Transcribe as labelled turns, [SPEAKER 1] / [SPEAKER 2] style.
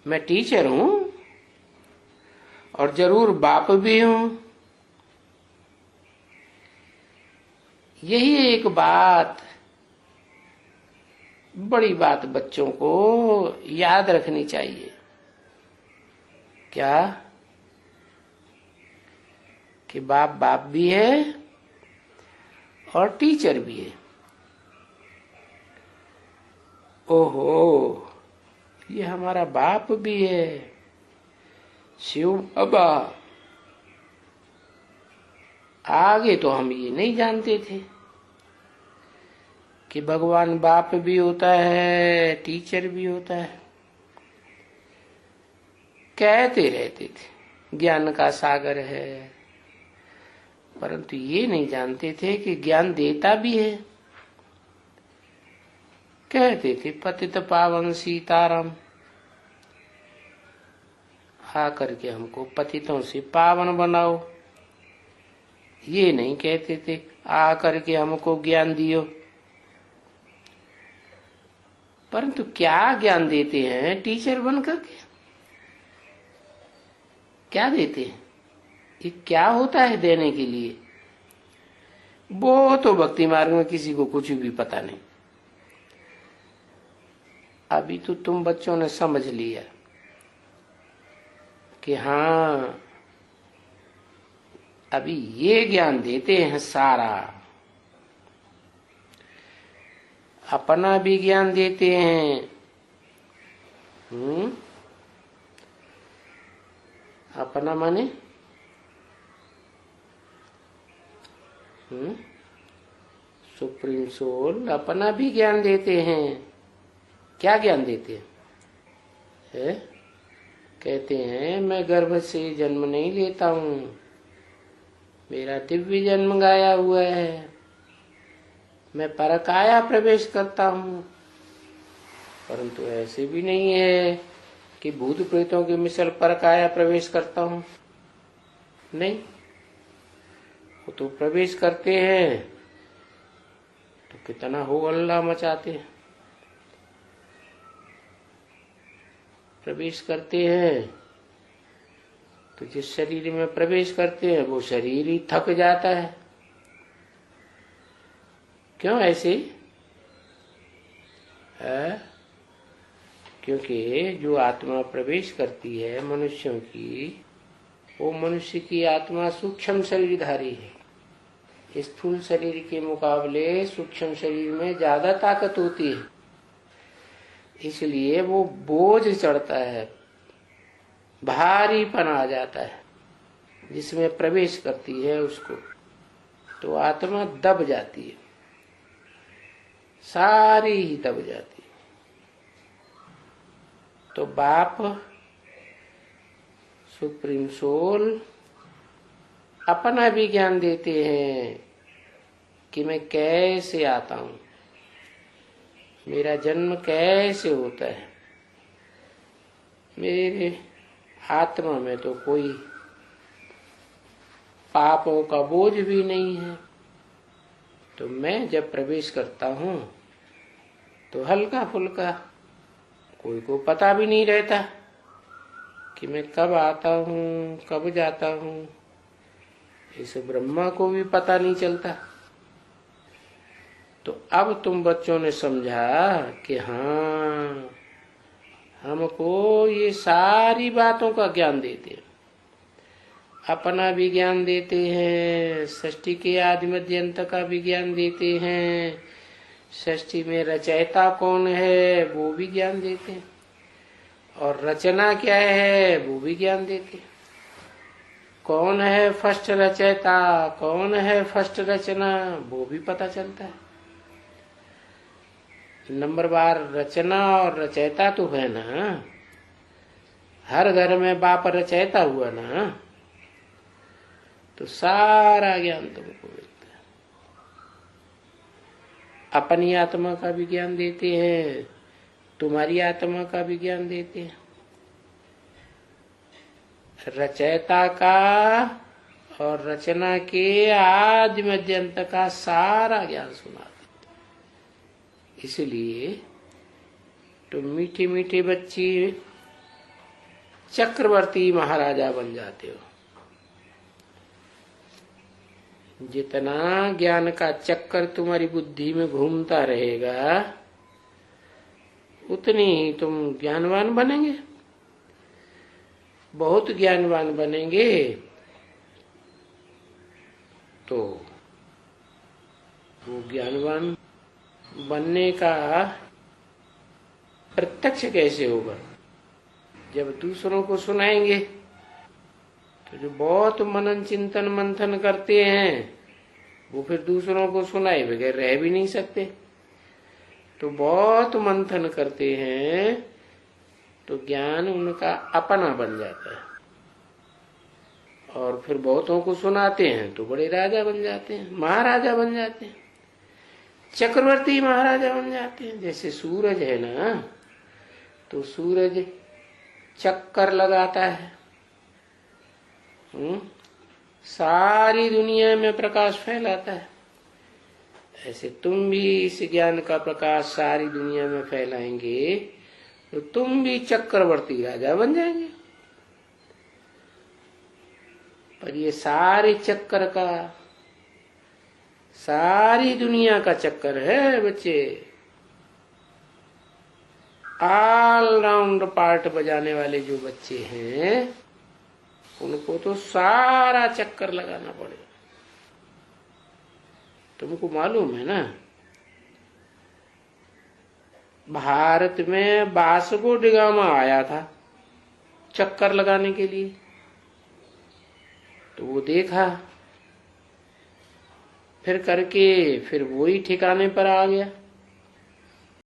[SPEAKER 1] मैं टीचर हूं और जरूर बाप भी हूं। यही एक बात, बड़ी बात बच्चों को याद रखनी चाहिए। क्या? कि बाप बाप भी है और टीचर भी है। ओहो, ये हमारा बाप भी है, शिव बाबा। आगे तो हम ये नहीं जानते थे कि भगवान बाप भी होता है, टीचर भी होता है। कहते रहते थे ज्ञान का सागर है, परंतु ये नहीं जानते थे कि ज्ञान देता भी है। कहते थे पतित पावन सीताराम, आकर के हमको पतितों से पावन बनाओ। ये नहीं कहते थे आकर के हमको ज्ञान दियो। परंतु क्या ज्ञान देते हैं टीचर बनकर के? क्या देते हैं? ये क्या होता है देने के लिए? वो तो भक्ति मार्ग में किसी को कुछ भी पता नहीं। अभी तो तुम बच्चों ने समझ लिया कि हाँ, अभी ये ज्ञान देते हैं सारा। अपना भी ज्ञान देते हैं। अपना माने सुप्रीम सोल अपना भी ज्ञान देते हैं। क्या ज्ञान देते हैं? कहते हैं मैं गर्भ से जन्म नहीं लेता हूं, मेरा दिव्य जन्म गाया हुआ है, मैं परकाया प्रवेश करता हूं। परंतु ऐसे भी नहीं है कि भूत प्रेतों के मिसल परकाया प्रवेश करता हूं। नहीं, वो तो प्रवेश करते हैं तो कितना हो हल्ला मचाते हैं। प्रवेश करते हैं तो जिस शरीर में प्रवेश करते हैं वो शरीर ही थक जाता है। क्यों ऐसे? क्योंकि जो आत्मा प्रवेश करती है मनुष्यों की, वो मनुष्य की आत्मा सूक्ष्म शरीरधारी है। स्थूल शरीर के मुकाबले सूक्ष्म शरीर में ज्यादा ताकत होती है, इसलिए वो बोझ चढ़ता है, भारीपन आ जाता है। जिसमें प्रवेश करती है उसको तो आत्मा दब जाती है, सारी ही दब जाती है। तो बाप सुप्रीम सोल अपना भी ज्ञान देते हैं कि मैं कैसे आता हूं, मेरा जन्म कैसे होता है। मेरे आत्मा में तो कोई पापों का बोझ भी नहीं है, तो मैं जब प्रवेश करता हूं तो हल्का फुल्का, कोई को पता भी नहीं रहता कि मैं कब आता हूं कब जाता हूं। इस ब्रह्मा को भी पता नहीं चलता। तो अब तुम बच्चों ने समझा कि हाँ, हमको ये सारी बातों का ज्ञान देते हैं। अपना भी ज्ञान देते हैं, सृष्टि के आदि मध्य अंत का भी ज्ञान देते हैं, सृष्टि में रचयिता कौन है वो भी ज्ञान देते हैं, और रचना क्या है वो भी ज्ञान देते हैं। कौन है फर्स्ट रचयिता, कौन है फर्स्ट रचना, वो भी पता चलता है। नंबर बार रचना और रचयिता तो है ना, हर घर में बाप रचयिता हुआ ना, तो सारा ज्ञान तुमको मिलता है। अपनी आत्मा का भी ज्ञान देते हैं, तुम्हारी आत्मा का भी ज्ञान देते हैं, रचयिता का और रचना के आदि मध्य अंत का सारा ज्ञान सुना देते। इसलिए तो मीठे मीठे बच्चे चक्रवर्ती महाराजा बन जाते हो। जितना ज्ञान का चक्कर तुम्हारी बुद्धि में घूमता रहेगा उतनी ही तुम ज्ञानवान बनेंगे। बहुत ज्ञानवान बनेंगे तो वो ज्ञानवान बनने का प्रत्यक्ष कैसे होगा? जब दूसरों को सुनाएंगे तो जो बहुत मनन चिंतन मंथन करते हैं वो फिर दूसरों को सुनाए बगैर रह भी नहीं सकते। तो बहुत मंथन करते हैं तो ज्ञान उनका अपना बन जाता है, और फिर बहुतों को सुनाते हैं तो बड़े राजा बन जाते हैं, महाराजा बन जाते हैं, चक्रवर्ती महाराजा बन जाते हैं। जैसे सूरज है ना, तो सूरज चक्कर लगाता है, सारी दुनिया में प्रकाश फैलाता है। ऐसे तुम भी इस ज्ञान का प्रकाश सारी दुनिया में फैलाएंगे तो तुम भी चक्रवर्ती राजा बन जाएंगे। पर ये सारे चक्कर का, सारी दुनिया का चक्कर है बच्चे। ऑल राउंड पार्ट बजाने वाले जो बच्चे हैं उनको तो सारा चक्कर लगाना पड़ेगा। तुमको मालूम है ना, भारत में वास्को डिगामा आया था चक्कर लगाने के लिए, तो वो देखा, फिर करके फिर वही ठिकाने पर आ गया।